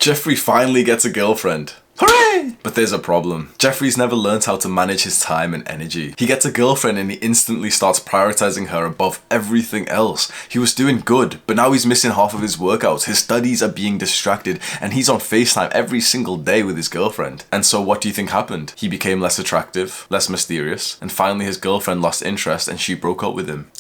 Jeffrey finally gets a girlfriend. Hooray! But there's a problem. Jeffrey's never learned how to manage his time and energy. He gets a girlfriend and he instantly starts prioritizing her above everything else. He was doing good, but now he's missing half of his workouts. His studies are being distracted and he's on FaceTime every single day with his girlfriend. And so what do you think happened? He became less attractive, less mysterious, and finally his girlfriend lost interest and she broke up with him.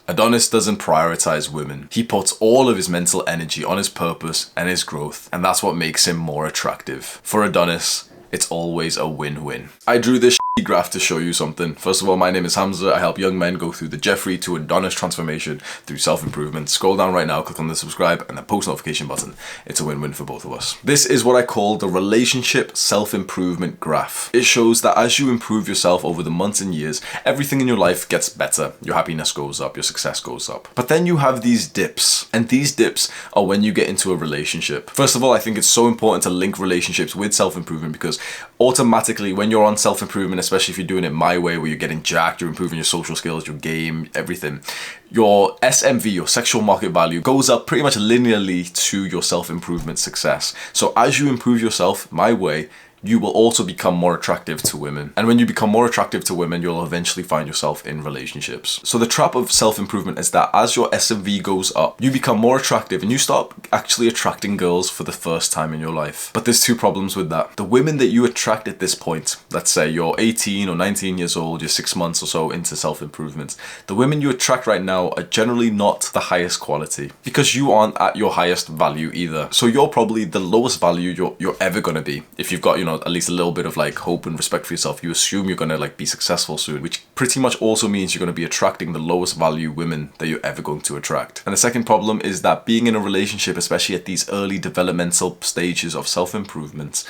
Adonis doesn't prioritize women. He puts all of his mental energy on his purpose and his growth, and that's what makes him more attractive. For Adonis, it's always a win-win. I drew this graph to show you something. First of all, my name is Hamza. I help young men go through the Jeffrey to Adonis transformation through self-improvement. Scroll down right now, click on the subscribe and the post notification button. It's a win-win for both of us. This is what I call the relationship self-improvement graph. It shows that as you improve yourself over the months and years, everything in your life gets better. Your happiness goes up, your success goes up. But then you have these dips, and these dips are when you get into a relationship. First of all, I think it's so important to link relationships with self-improvement because automatically when you're on self-improvement, especially if you're doing it my way where you're getting jacked, you're improving your social skills, your game, everything, your SMV, your sexual market value, goes up pretty much linearly to your self-improvement success. So as you improve yourself my way, you will also become more attractive to women. And when you become more attractive to women, you'll eventually find yourself in relationships. So the trap of self-improvement is that as your SMV goes up, you become more attractive and you start actually attracting girls for the first time in your life. But there's two problems with that. The women that you attract at this point, let's say you're 18 or 19 years old, you're 6 months or so into self-improvement, the women you attract right now are generally not the highest quality because you aren't at your highest value either. So you're probably the lowest value you're ever gonna be. If you've got, at least a little bit of like hope and respect for yourself, you assume you're gonna like be successful soon, which pretty much also means you're gonna be attracting the lowest value women that you're ever going to attract. And the second problem is that being in a relationship, especially at these early developmental stages of self-improvement,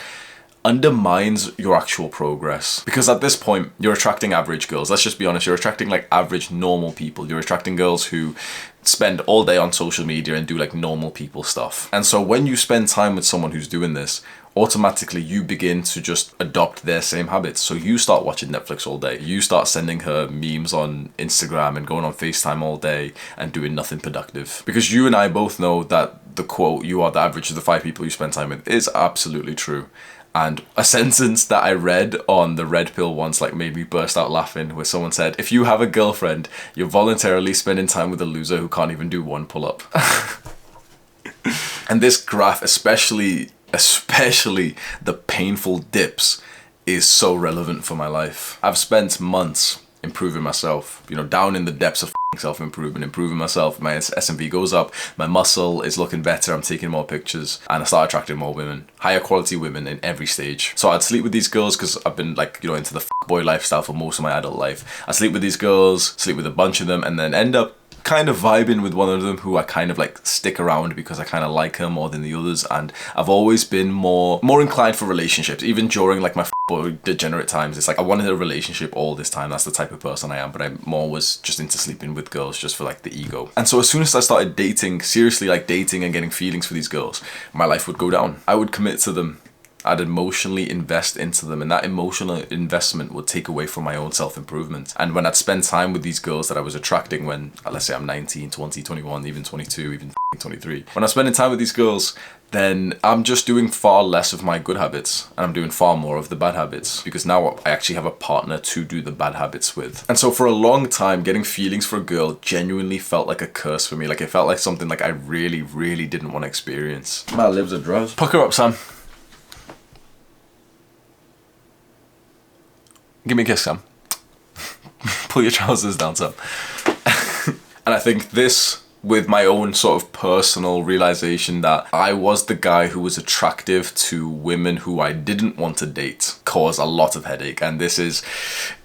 undermines your actual progress. Because at this point, you're attracting average girls. Let's just be honest, you're attracting like average normal people. You're attracting girls who spend all day on social media and do like normal people stuff. And so when you spend time with someone who's doing this, automatically you begin to just adopt their same habits. So you start watching Netflix all day. You start sending her memes on Instagram and going on FaceTime all day and doing nothing productive. Because you and I both know that the quote, "you are the average of the 5 people you spend time with," is absolutely true. And a sentence that I read on the Red Pill once like made me burst out laughing, where someone said, "If you have a girlfriend, you're voluntarily spending time with a loser who can't even do one pull-up." And this graph, especially the painful dips, is so relevant for my life. I've spent months improving myself, down in the depths of self-improvement, improving myself. My SMV goes up, my muscle is looking better, I'm taking more pictures, and I start attracting more women, higher quality women in every stage. So I'd sleep with these girls because I've been into the boy lifestyle for most of my adult life. I sleep with these girls, sleep with a bunch of them, and then end up kind of vibing with one of them who I kind of like stick around because I kind of like her more than the others. And I've always been more inclined for relationships, even during like my boy degenerate times. It's like I wanted a relationship all this time. That's the type of person I am, but I'm more was just into sleeping with girls just for like the ego. And so as soon as I started dating, seriously like dating and getting feelings for these girls, my life would go down. I would commit to them, I'd emotionally invest into them, and that emotional investment would take away from my own self-improvement. And when I'd spend time with these girls that I was attracting when, let's say I'm 19, 20, 21, even 22, even 23. When I'm spending time with these girls, then I'm just doing far less of my good habits and I'm doing far more of the bad habits because now I actually have a partner to do the bad habits with. And so for a long time, getting feelings for a girl genuinely felt like a curse for me. Like it felt like something like I really, really didn't want to experience. My lips are dry. Pucker up, Sam. Give me a kiss, Sam. Pull your trousers down, Sam. And I think this, with my own sort of personal realization that I was the guy who was attractive to women who I didn't want to date, caused a lot of headache. And this is,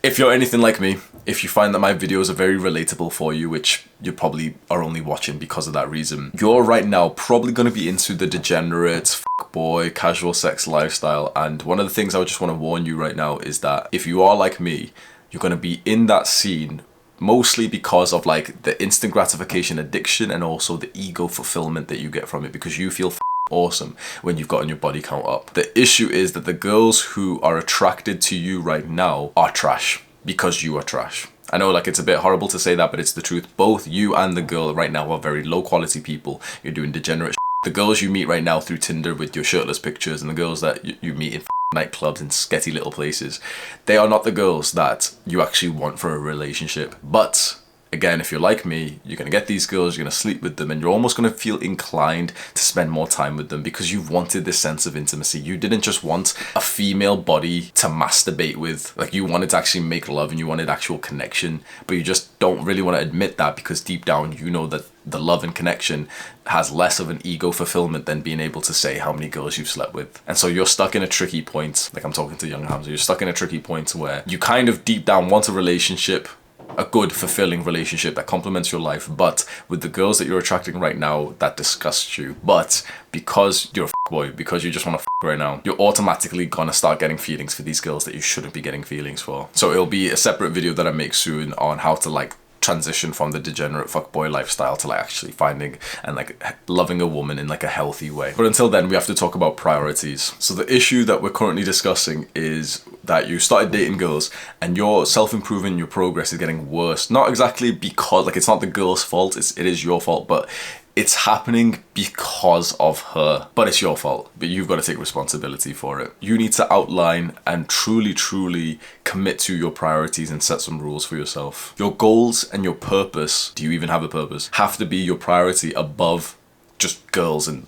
if you're anything like me, if you find that my videos are very relatable for you, which you probably are only watching because of that reason, you're right now probably going to be into the degenerate boy casual sex lifestyle. And one of the things I just want to warn you right now is that if you are like me, you're going to be in that scene mostly because of like the instant gratification addiction and also the ego fulfillment that you get from it because you feel awesome when you've gotten your body count up. The issue is that the girls who are attracted to you right now are trash because you are trash. I know like it's a bit horrible to say that, but it's the truth. Both you and the girl right now are very low quality people. You're doing degenerate The girls you meet right now through Tinder with your shirtless pictures, and the girls that you meet in nightclubs and sketchy little places, they are not the girls that you actually want for a relationship. But again, if you're like me, you're going to get these girls, you're going to sleep with them, and you're almost going to feel inclined to spend more time with them because you've wanted this sense of intimacy. You didn't just want a female body to masturbate with. Like, you wanted to actually make love and you wanted actual connection, but you just don't really want to admit that because deep down you know that the love and connection has less of an ego fulfillment than being able to say how many girls you've slept with. And so you're stuck in a tricky point, like I'm talking to young Hamza, you're stuck in a tricky point where you kind of deep down want a relationship, a good, fulfilling relationship that complements your life, but with the girls that you're attracting right now, that disgusts you. But because you're a boy, because you just want to right now, you're automatically gonna start getting feelings for these girls that you shouldn't be getting feelings for. So it'll be a separate video that I make soon on how to like transition from the degenerate fuckboy lifestyle to like actually finding and like loving a woman in like a healthy way. But until then, we have to talk about priorities. So the issue that we're currently discussing is that you started dating girls and your self-improvement, your progress is getting worse. Not exactly because, like, it's not the girl's fault, it is your fault, but it's happening because of her, but it's your fault. But you've got to take responsibility for it. You need to outline and truly commit to your priorities and set some rules for yourself. Your goals and your purpose, do you even have a purpose, have to be your priority above just girls and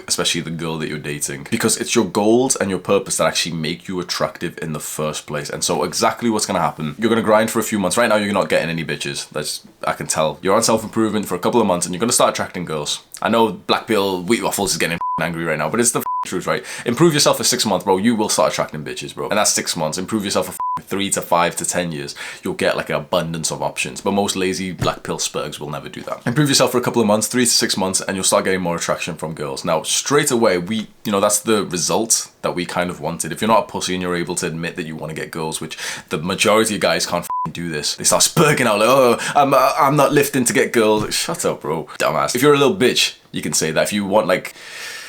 especially the girl that you're dating, because it's your goals and your purpose that actually make you attractive in the first place. And so exactly what's gonna happen, you're gonna grind for a few months. Right now you're not getting any bitches, I can tell. You're on self-improvement for a couple of months and you're gonna start attracting girls. I know Black Pill Wheat Waffles is getting angry right now, but it's the truth, right? Improve yourself for 6 months, bro, you will start attracting bitches, bro. And that's 6 months. Improve yourself for 3 to 5 to 10 years, you'll get like an abundance of options. But most lazy black pill spurgs will never do that. Improve yourself for a couple of months, 3 to 6 months, and you'll start getting more attraction from girls. Now, straight away, that's the result that we kind of wanted. If you're not a pussy and you're able to admit that you want to get girls, which the majority of guys can't do this, they start spurging out like, oh, I'm not lifting to get girls. Shut up, bro. Dumbass. If you're a little bitch, you can say that. If you want like,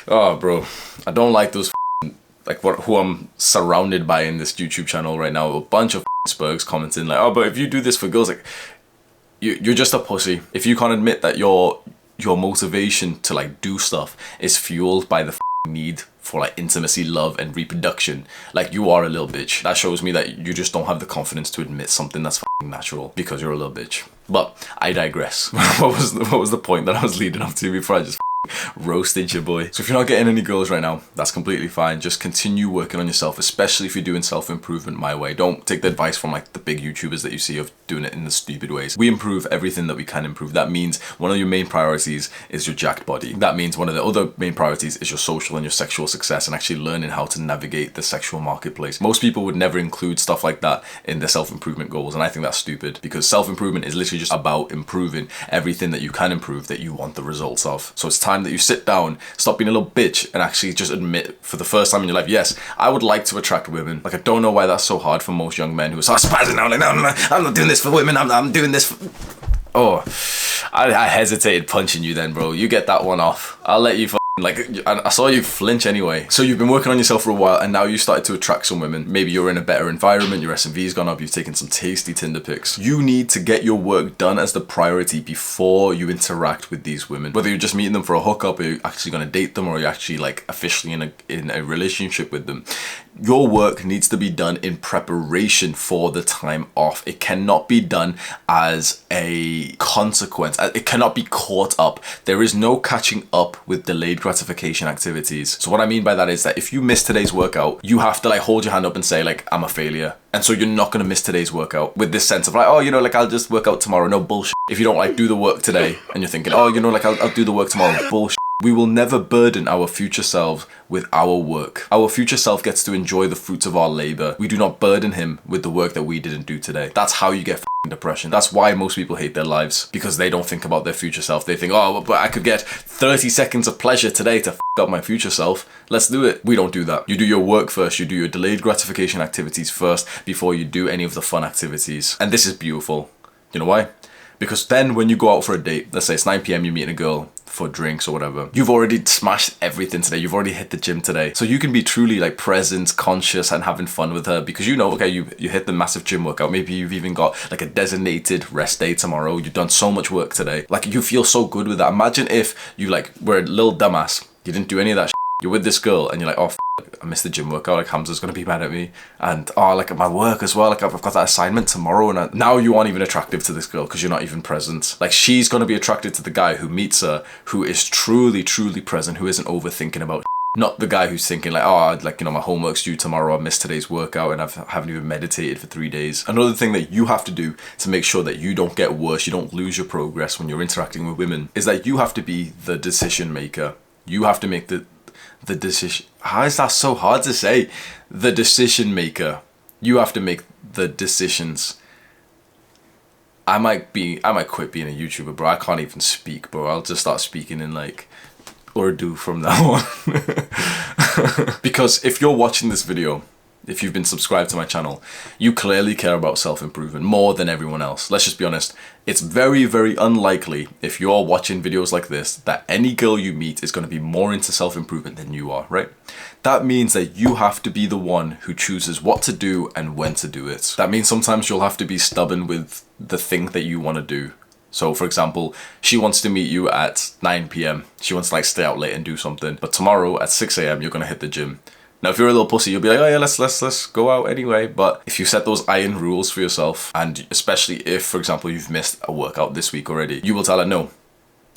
oh, bro, I don't like those who I'm surrounded by in this YouTube channel right now, a bunch of spurgs commenting like, oh, but if you do this for girls, like, you're just a pussy. If you can't admit that your motivation to like do stuff is fueled by the need for like intimacy, love, and reproduction, like, you are a little bitch. That shows me that you just don't have the confidence to admit something that's natural because you're a little bitch. But I digress. What was the point that I was leading up to before I just roasted your boy? So if you're not getting any girls right now, that's completely fine. Just continue working on yourself, especially if you're doing self-improvement my way. Don't take the advice from like the big YouTubers that you see of doing it in the stupid ways. We improve everything that we can improve. That means one of your main priorities is your jacked body. That means one of the other main priorities is your social and your sexual success and actually learning how to navigate the sexual marketplace. Most people would never include stuff like that in their self-improvement goals, and I think that's stupid, because self-improvement is literally just about improving everything that you can improve that you want the results of. So it's time that you sit down, stop being a little bitch, and actually just admit for the first time in your life, yes, I would like to attract women. Like, I don't know why that's so hard for most young men who start spazzing out like, no, I'm not doing this for women, I'm doing this for... Oh, I hesitated punching you then, bro. You get that one off. I'll let you I saw you flinch anyway. So you've been working on yourself for a while and now you started to attract some women. Maybe you're in a better environment, your S&V's gone up, you've taken some tasty Tinder pics. You need to get your work done as the priority before you interact with these women. Whether you're just meeting them for a hookup, or you're actually going to date them, or you're actually like officially in a relationship with them. Your work needs to be done in preparation for the time off. It cannot be done as a consequence. It cannot be caught up. There is no catching up with delayed gratification activities. So what I mean by that is that if you miss today's workout, you have to like hold your hand up and say like, I'm a failure. And so you're not going to miss today's workout with this sense of like, oh, like, I'll just work out tomorrow. No bullshit. If you don't like do the work today and you're thinking, oh, like, I'll do the work tomorrow. Bullshit. We will never burden our future selves with our work. Our future self gets to enjoy the fruits of our labor. We do not burden him with the work that we didn't do today. That's how you get depression. That's why most people hate their lives, because they don't think about their future self. They think, oh, but I could get 30 seconds of pleasure today to up my future self. Let's do it. We don't do that. You do your work first. You do your delayed gratification activities first before you do any of the fun activities. And this is beautiful. You know why? Because then when you go out for a date, let's say it's 9 p.m, you're meeting a girl for drinks or whatever, you've already smashed everything today, you've already hit the gym today, so you can be truly like present, conscious, and having fun with her, because you know, okay, you hit the massive gym workout, maybe you've even got like a designated rest day tomorrow, you've done so much work today, like you feel so good with that. Imagine if you like were a little dumbass, you didn't do any of that shit. You're with this girl and you're like, oh, I missed the gym workout, like Hamza's gonna be mad at me, and oh, like at my work as well, like I've got that assignment tomorrow, and now you aren't even attractive to this girl because you're not even present. Like she's gonna be attracted to the guy who meets her, who is truly present, who isn't overthinking about not the guy who's thinking like, oh, like, you know, my homework's due tomorrow, I missed today's workout and I haven't even meditated for 3 days. Another thing that you have to do to make sure that you don't get worse, you don't lose your progress when you're interacting with women, is that you have to be the decision maker. You have to make the decision. How is that so hard to say? The decision maker. You have to make the decisions. I might quit being a YouTuber, bro. I can't even speak, bro. I'll just start speaking in like Urdu from now on. Because if you're watching this video, if you've been subscribed to my channel, you clearly care about self-improvement more than everyone else. Let's just be honest. It's very, very unlikely, if you're watching videos like this, that any girl you meet is going to be more into self-improvement than you are, right? That means that you have to be the one who chooses what to do and when to do it. That means sometimes you'll have to be stubborn with the thing that you want to do. So for example, she wants to meet you at 9 p.m. She wants to like stay out late and do something. But tomorrow at 6 a.m. you're going to hit the gym. Now, if you're a little pussy, you'll be like, oh yeah, let's go out anyway. But if you set those iron rules for yourself, and especially if, for example, you've missed a workout this week already, you will tell her, no,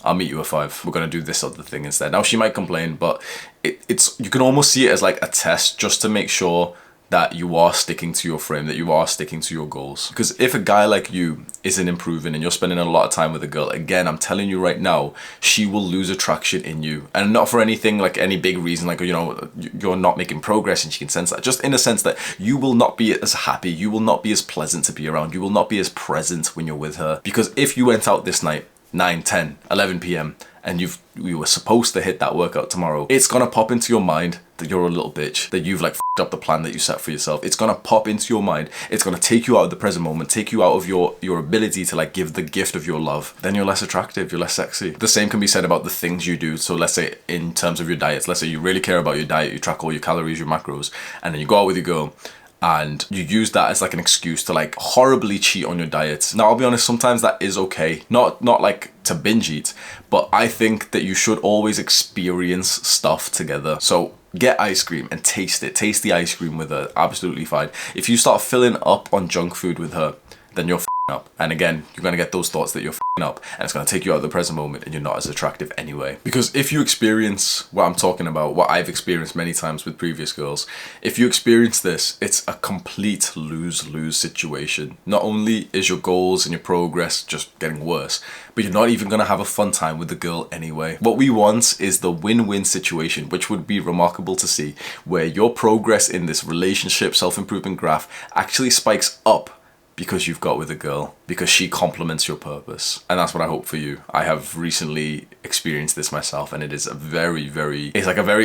I'll meet you at 5. We're going to do this other thing instead. Now, she might complain, but it's you can almost see it as like a test just to make sure that you are sticking to your frame, that you are sticking to your goals. Because if a guy like you isn't improving and you're spending a lot of time with a girl, again, I'm telling you right now, she will lose attraction in you. And not for anything, like any big reason, like, you know, you're not making progress and she can sense that. Just in a sense that you will not be as happy, you will not be as pleasant to be around, you will not be as present when you're with her. Because if you went out this night, 9, 10, 11 p.m, and you were supposed to hit that workout tomorrow, it's gonna pop into your mind that you're a little bitch, that you've like f***ed up the plan that you set for yourself. It's gonna pop into your mind. It's gonna take you out of the present moment, take you out of your ability to like give the gift of your love. Then you're less attractive, you're less sexy. The same can be said about the things you do. So let's say in terms of your diets, let's say you really care about your diet, you track all your calories, your macros, and then you go out with your girl, and you use that as like an excuse to like horribly cheat on your diet. Now, I'll be honest, sometimes that is okay. Not like to binge eat, but I think that you should always experience stuff together. So get ice cream and taste it. Taste the ice cream with her. Absolutely fine. If you start filling up on junk food with her, then you're up. And again, you're going to get those thoughts that you're up, and it's going to take you out of the present moment, and you're not as attractive anyway. Because if you experience what I'm talking about, what I've experienced many times with previous girls, if you experience this, it's a complete lose-lose situation. Not only is your goals and your progress just getting worse, but you're not even going to have a fun time with the girl anyway. What we want is the win-win situation, which would be remarkable to see, where your progress in this relationship self-improvement graph actually spikes up because you've got with a girl, because she complements your purpose. And that's what I hope for you. I have recently experienced this myself, and it is a very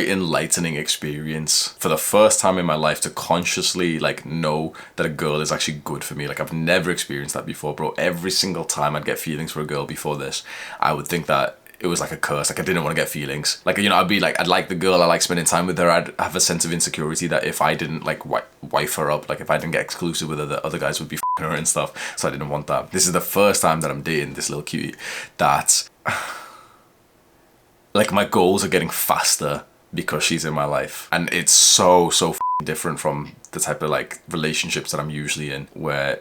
enlightening experience for the first time in my life to consciously like know that a girl is actually good for me. Like I've never experienced that before, bro. Every single time I'd get feelings for a girl before this, I would think that it was like a curse. Like I didn't want to get feelings. Like, you know, I'd be like, I'd like the girl, I like spending time with her. I'd have a sense of insecurity that if I didn't like wife her up, like if I didn't get exclusive with her, that other guys would be f***ing her and stuff. So I didn't want that. This is the first time that I'm dating this little cutie that like my goals are getting faster because she's in my life. And it's so different from the type of like relationships that I'm usually in, where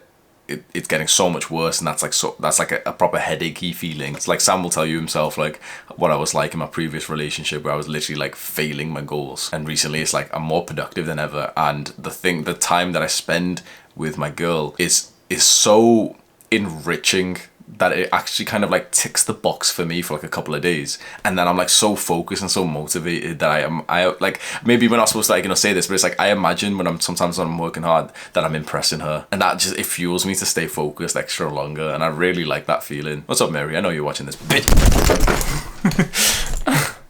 it's getting so much worse, and that's like a proper headachy feeling. It's like Sam will tell you himself, like what I was like in my previous relationship, where I was literally like failing my goals. And recently it's like I'm more productive than ever, and the time that I spend with my girl is so enriching that it actually kind of like ticks the box for me for like a couple of days, and then I'm like so focused and so motivated that I like, maybe we're not supposed to like, you know, say this, but it's like I imagine when I'm working hard that I'm impressing her, and that just, it fuels me to stay focused extra longer, and I really like that feeling. What's up, Mary? I know you're watching this, bitch.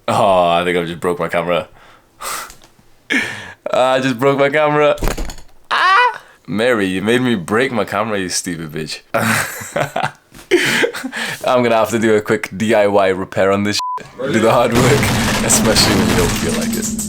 Oh, I think I just broke my camera. I just broke my camera. Mary, you made me break my camera, you stupid bitch. I'm gonna have to do a quick DIY repair on this shit. Do the hard work, especially when you don't feel like it.